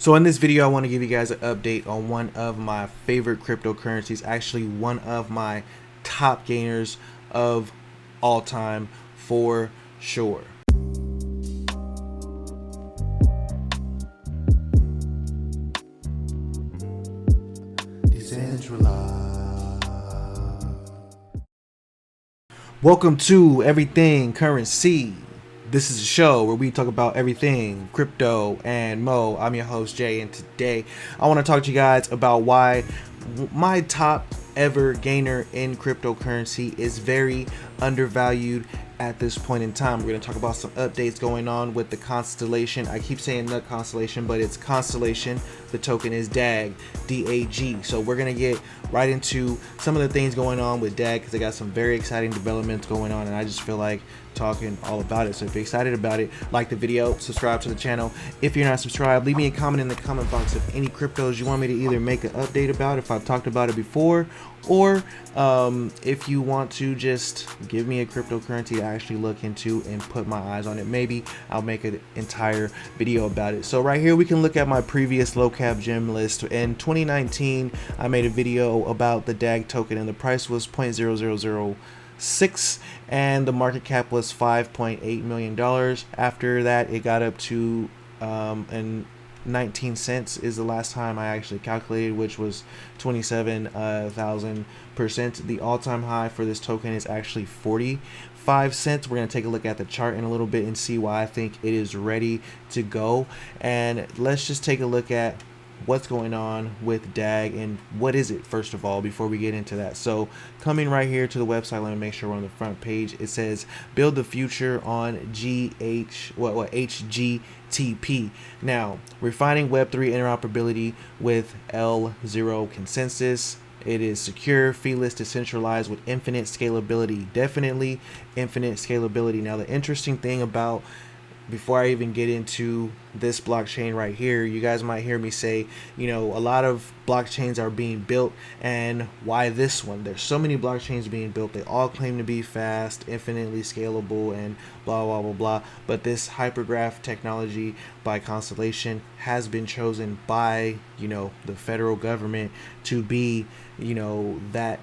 So in this video, I want to give you guys an update on one of my favorite cryptocurrencies, actually one of my top gainers of all time for sure. Welcome to Everything Currency. This is a show where we talk about everything crypto and mo. I'm your host Jay, and today I want to talk to you guys about why my top ever gainer in cryptocurrency is very undervalued at this point in time. We're going to talk about some updates going on with the Constellation. I keep saying the Constellation, but it's Constellation. The token is DAG, DAG. So we're going to get right into some of the things going on with DAG because I got some very exciting developments going on, and I just feel like talking all about it. So if you're excited about it, like the video, subscribe to the channel. If you're not subscribed, leave me a comment in the comment box of any cryptos you want me to either make an update about, if I've talked about it before, or if you want to just give me a cryptocurrency to actually look into and put my eyes on it. Maybe I'll make an entire video about it. So right here we can look at my previous low cap gem list. In 2019 I made a video about the DAG token and the price was 0.0006 and the market cap was $5.8 million. After that it got up to 19 cents is the last time I actually calculated, which was 27,000%. The all-time high for this token is actually 45 cents. We're going to take a look at the chart in a little bit and see why I think it is ready to go. And let's just take a look at what's going on with DAG and what is it, first of all, before we get into that. So coming right here to the website, let me make sure we're on the front page. It says build the future on HGTP. Now, refining Web3 interoperability with L0 consensus. It is secure, feeless, decentralized with infinite scalability. Definitely infinite scalability. Now, the interesting thing about, before I even get into this blockchain right here, you guys might hear me say, you know, a lot of blockchains are being built, and why this one? There's so many blockchains being built. They all claim to be fast, infinitely scalable, and blah, blah, blah, blah. But this hypergraph technology by Constellation has been chosen by, you know, the federal government to be, you know, that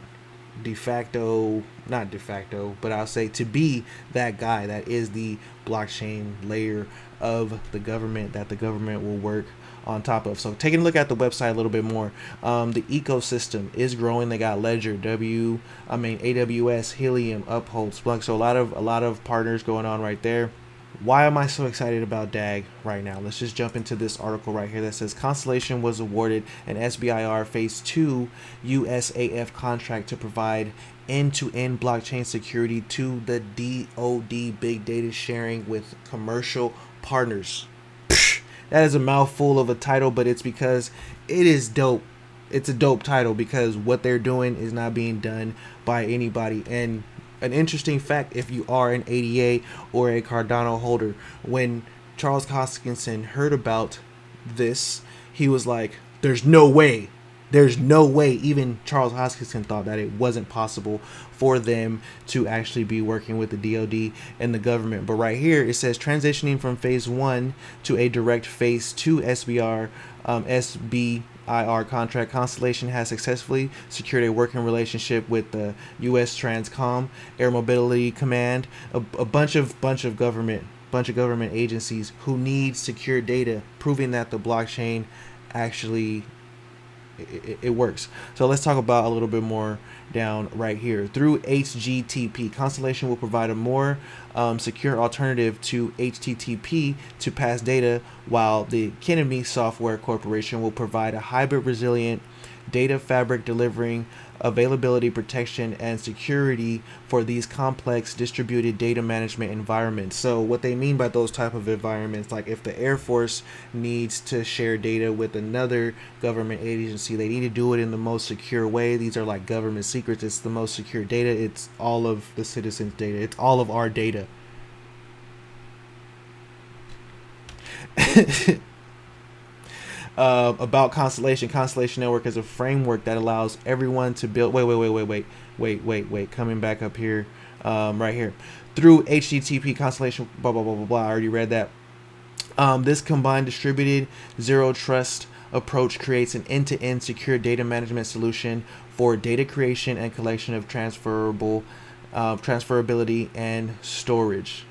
not de facto, but I'll say to be that guy that is the blockchain layer of the government that the government will work on top of. So taking a look at the website a little bit more, the ecosystem is growing. They got Ledger, AWS, Helium, Uphold, Splunk. So a lot of partners going on right there. Why am I so excited about DAG right now? Let's just jump into this article right here that says Constellation was awarded an SBIR Phase 2 USAF contract to provide end-to-end blockchain security to the DoD big data sharing with commercial partners. That is a mouthful of a title, but it's because it is dope. It's a dope title because what they're doing is not being done by anybody. And an interesting fact, if you are an ADA or a Cardano holder, when Charles Hoskinson heard about this, he was like, there's no way. Even Charles Hoskinson thought that it wasn't possible for them to actually be working with the DoD and the government. But right here it says transitioning from Phase 1 to a direct Phase 2 SBIR contract, Constellation has successfully secured a working relationship with the U.S. Transcom, Air Mobility Command, a bunch of government agencies who need secure data, proving that the blockchain actually it works. So let's talk about a little bit more down right here. Through HGTP, Constellation will provide a more secure alternative to HTTP to pass data, while the Kenemy Software Corporation will provide a hybrid resilient data fabric delivering availability, protection, and security for these complex distributed data management environments. So what they mean by those type of environments, like if the Air Force needs to share data with another government agency, they need to do it in the most secure way. These are like government secrets. It's the most secure data. It's all of the citizens' data. It's all of our data. About Constellation Network is a framework that allows everyone to build. Wait. Coming back up here, right here, through HTTP Constellation. Blah blah blah blah blah. I already read that. This combined distributed zero trust approach creates an end-to-end secure data management solution for data creation and collection of transferability and storage.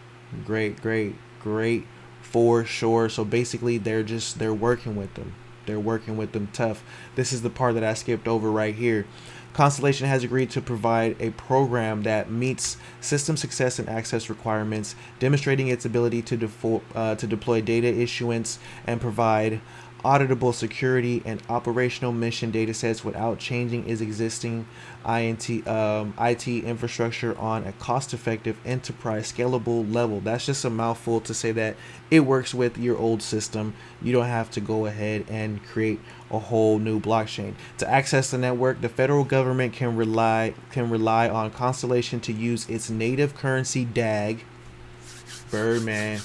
Great, great, great for sure. So basically, they're working with them. They're working with them tough. This is the part that I skipped over right here. Constellation has agreed to provide a program that meets system success and access requirements, demonstrating its ability to deploy data issuance and provide auditable security and operational mission datasets without changing its existing IT infrastructure on a cost-effective enterprise scalable level. That's just a mouthful to say that it works with your old system. You don't have to go ahead and create a whole new blockchain. To access the network, the federal government can rely on Constellation to use its native currency DAG, Birdman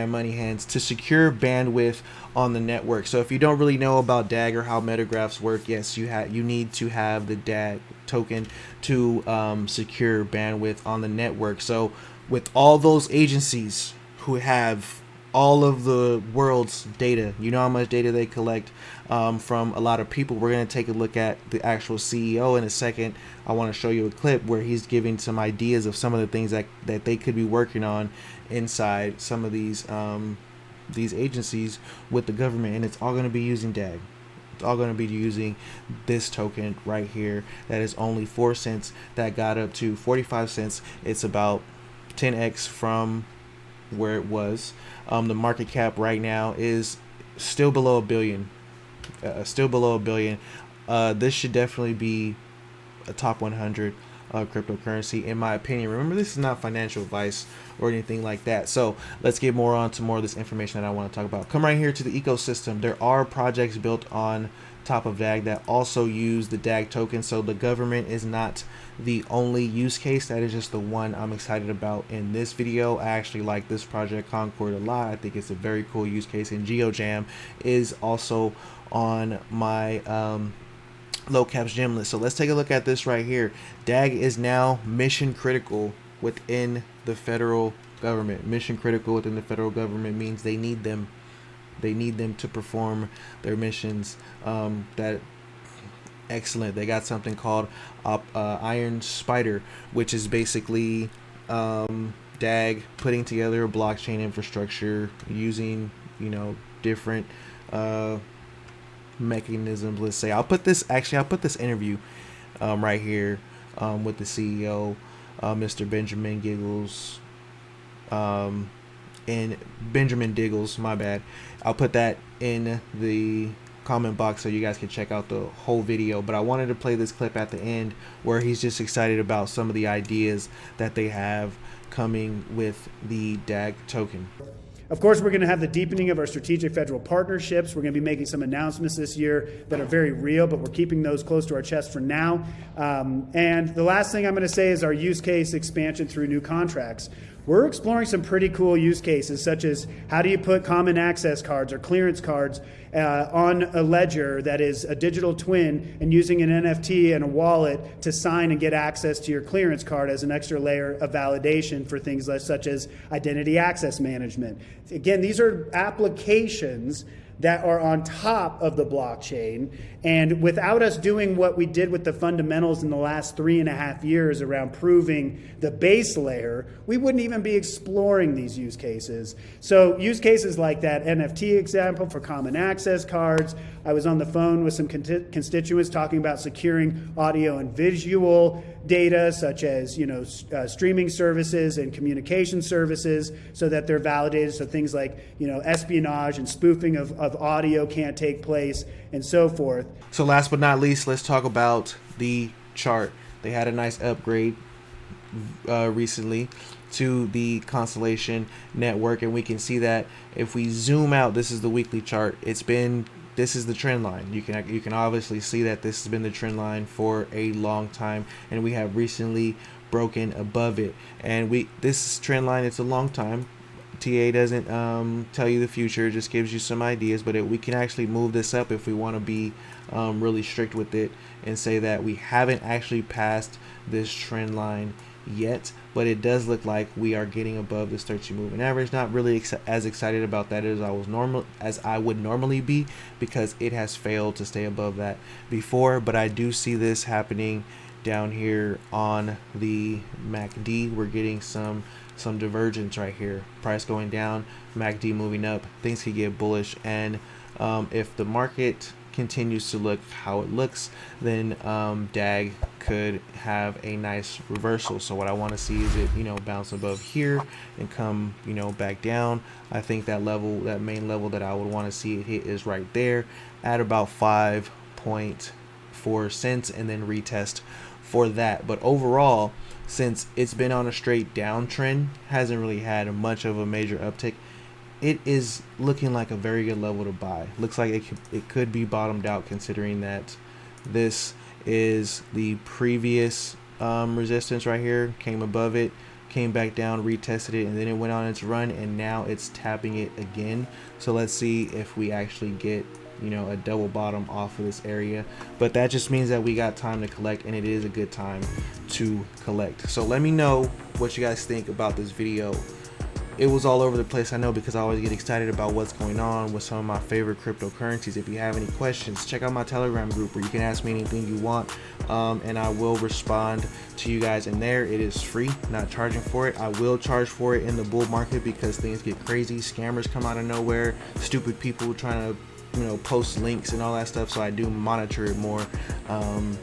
money hands, to secure bandwidth on the network. So if you don't really know about DAG or how metagraphs work, yes, you need to have the DAG token to secure bandwidth on the network. So with all those agencies who have all of the world's data, you know how much data they collect from a lot of people. We're going to take a look at the actual CEO in a second. I want to show you a clip where he's giving some ideas of some of the things that they could be working on inside some of these agencies with the government, and it's all going to be using DAG. It's all going to be using this token right here that is only 4 cents, that got up to 45 cents. It's about 10x from where it was. The market cap right now is still below $1 billion. This should definitely be a top 100 cryptocurrency in my opinion. Remember, this is not financial advice or anything like that. So let's get more on to more of this information that I want to talk about. Come right here to the ecosystem. There are projects built on top of DAG that also use the DAG token. So the government is not the only use case. That is just the one I'm excited about in this video. I actually like this project Concord a lot. I think it's a very cool use case, and GeoJam is also on my low caps gem list. So let's take a look at this right here. DAG is now mission critical within the federal government. Mission critical within the federal government means they need them. They need them to perform their missions. That excellent. They got something called Iron Spider, which is basically DAG putting together a blockchain infrastructure using, you know, different mechanisms. Let's say I'll put this interview right here with the CEO, Mr. Benjamin Giggles, and Benjamin Diggles, my bad. I'll put that in the comment box so you guys can check out the whole video, but I wanted to play this clip at the end where he's just excited about some of the ideas that they have coming with the DAG token. Of course, we're going to have the deepening of our strategic federal partnerships. We're going to be making some announcements this year that are very real, but we're keeping those close to our chest for now. And the last thing I'm going to say is our use case expansion through new contracts. We're exploring some pretty cool use cases, such as how do you put common access cards or clearance cards on a ledger that is a digital twin, and using an NFT and a wallet to sign and get access to your clearance card as an extra layer of validation for things such as identity access management. Again, these are applications that are on top of the blockchain, and without us doing what we did with the fundamentals in the last 3.5 years around proving the base layer, we wouldn't even be exploring these use cases. So use cases like that NFT example for common access cards. I was on the phone with some constituents talking about securing audio and visual data, such as, you know, streaming services and communication services, so that they're validated, so things like, you know, espionage and spoofing of audio can't take place, and so forth. So last but not least, let's talk about the chart. They had a nice upgrade recently to the Constellation network, and we can see that if we zoom out, this is the weekly chart. This is the trend line. You can obviously see that this has been the trend line for a long time, and we have recently broken above it. And this trend line, it's a long time. TA doesn't tell you the future, it just gives you some ideas, but we can actually move this up if we want to be really strict with it and say that we haven't actually passed this trend line yet, but it does look like we are getting above this 30 moving average. Not really as excited about that as I would normally be, because it has failed to stay above that before, but I do see this happening down here on the MACD. We're getting some divergence right here, price going down, MACD moving up. Things could get bullish, and if the market continues to look how it looks, then DAG could have a nice reversal. So what I want to see is it, bounce above here and come, back down. I think that level, that main level that I would want to see it hit is right there at about 5.4 cents, and then retest for that. But overall, since it's been on a straight downtrend, hasn't really had much of a major uptick, it is looking like a very good level to buy. Looks like it could be bottomed out, considering that this is the previous resistance right here, came above it, came back down, retested it, and then it went on its run, and now it's tapping it again. So let's see if we actually get a double bottom off of this area, but that just means that we got time to collect, and it is a good time to collect. So let me know what you guys think about this video. It was all over the place, I know, because I always get excited about what's going on with some of my favorite cryptocurrencies. If you have any questions, check out my Telegram group where you can ask me anything you want, and I will respond to you guys in there. It is free, not charging for it. I will charge for it in the bull market because things get crazy. Scammers come out of nowhere, stupid people trying to post links and all that stuff. So I do monitor it more, in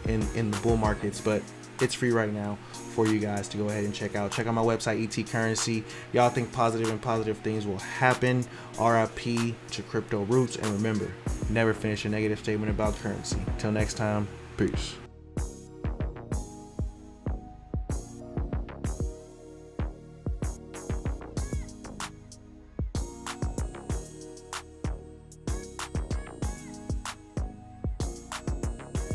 the bull markets, but it's free right now for you guys to go ahead and check out. Check out my website, ET Currency. Y'all think positive, and positive things will happen. RIP to crypto roots, and remember, never finish a negative statement about currency. Till next time, peace.